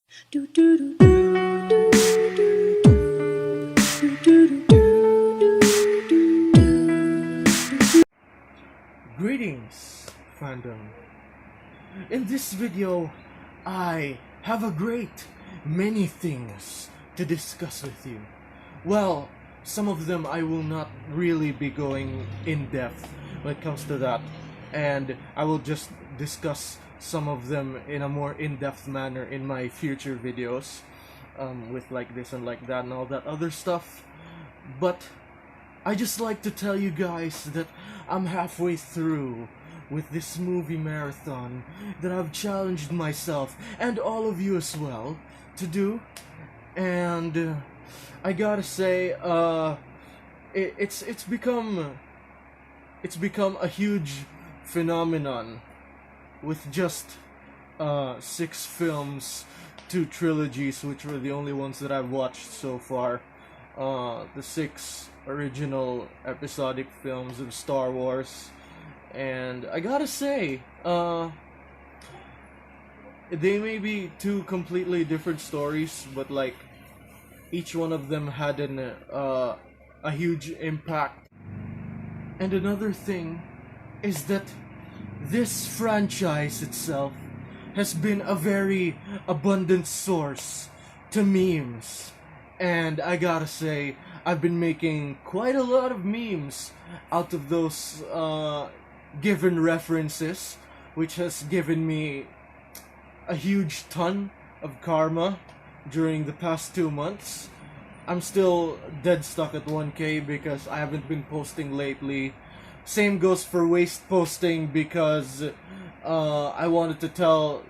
Do do do do do do do do do do do. Greetings, fandom. In this video, I have a great many things to discuss with you. Well, some of them I will not really be going in depth when it comes to that, and I will just discuss some of them in a more in-depth manner in my future videos, with like this and like that and all that other stuff. But I just like to tell you guys that I'm halfway through with this movie marathon that I've challenged myself and all of you as well to do, and I gotta say, it's become a huge phenomenon with just 6 films, 2 trilogies, which were the only ones that I've watched so far. The 6 original episodic films of Star Wars, and I gotta say, they may be 2 completely different stories, but like each one of them had a huge impact. And another thing is that this franchise itself has been a very abundant source to memes. And I gotta say, I've been making quite a lot of memes out of those given references, which has given me a huge ton of karma during the past 2 months. I'm still dead stuck at 1K because I haven't been posting lately. Same goes for waste posting because I wanted to tell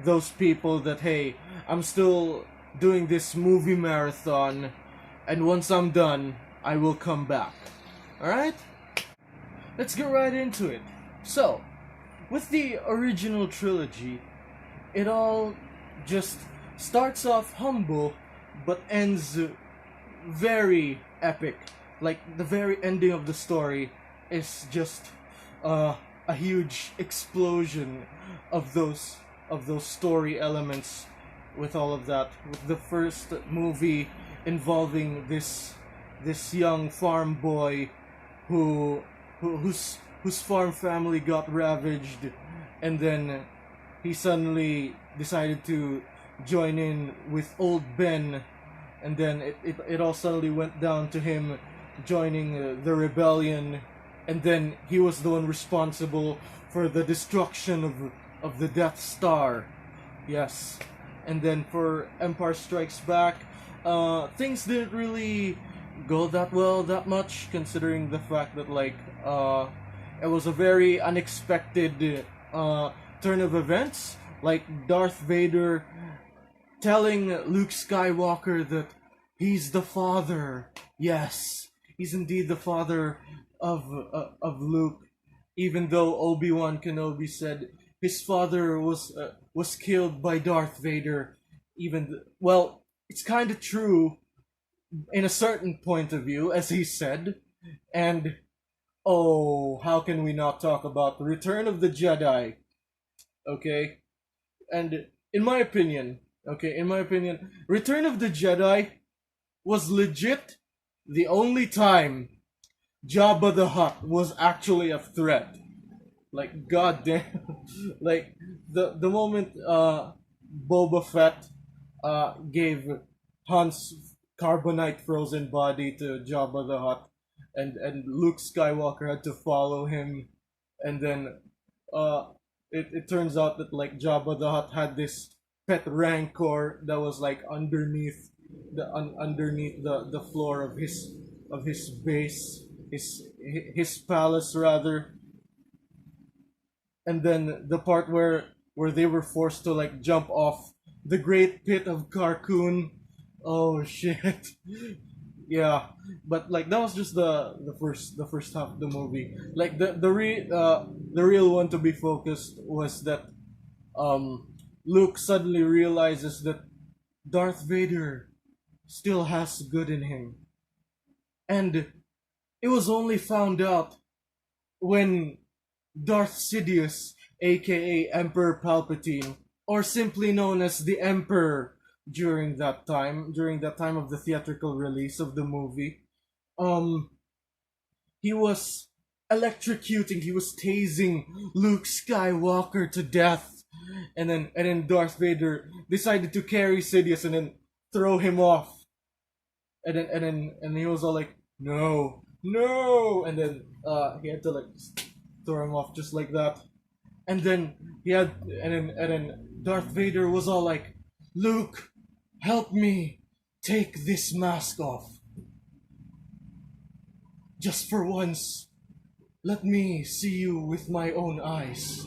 those people that hey, I'm still doing this movie marathon, and once I'm done, I will come back. Alright? Let's get right into it. So, with the original trilogy, it all just starts off humble but ends very epic. Like the very ending of the story is just a huge explosion of those story elements with all of that. With the first movie involving this young farm boy whose farm family got ravaged, and then he suddenly decided to join in with old Ben, and then it all suddenly went down to him joining the rebellion, and then he was the one responsible for the destruction of the Death Star. Yes. And then for Empire Strikes Back, things didn't really go that well that much, considering the fact that it was a very unexpected turn of events, like Darth Vader telling Luke Skywalker that he's the father. Yes, he's indeed the father of Luke, even though Obi-Wan Kenobi said his father was killed by Darth Vader. Well, it's kind of true in a certain point of view, as he said, and oh, how can we not talk about the Return of the Jedi? Okay, and in my opinion, Return of the Jedi was legit the only time Jabba the Hutt was actually a threat. Like goddamn, like the moment Boba Fett gave Han's carbonite frozen body to Jabba the Hutt, and Luke Skywalker had to follow him, and then uh it turns out that like Jabba the Hutt had this pet rancor that was like underneath the floor of his base, his palace rather. And then the part where they were forced to like jump off the great pit of Carcoon. Oh shit. Yeah, but like that was just the first half of the movie. Like the real one to be focused was that um Luke suddenly realizes that Darth Vader still has good in him, and it was only found out when Darth Sidious, aka Emperor Palpatine, or simply known as the Emperor during that time of the theatrical release of the movie. Um, he was electrocuting, he was tasing Luke Skywalker to death, and then Darth Vader decided to carry Sidious and then throw him off, and he was all like, no, no, and then he had to like throw him off just like that, and then and then Darth Vader was all like, Luke, help me take this mask off, just for once. Let me see you with my own eyes.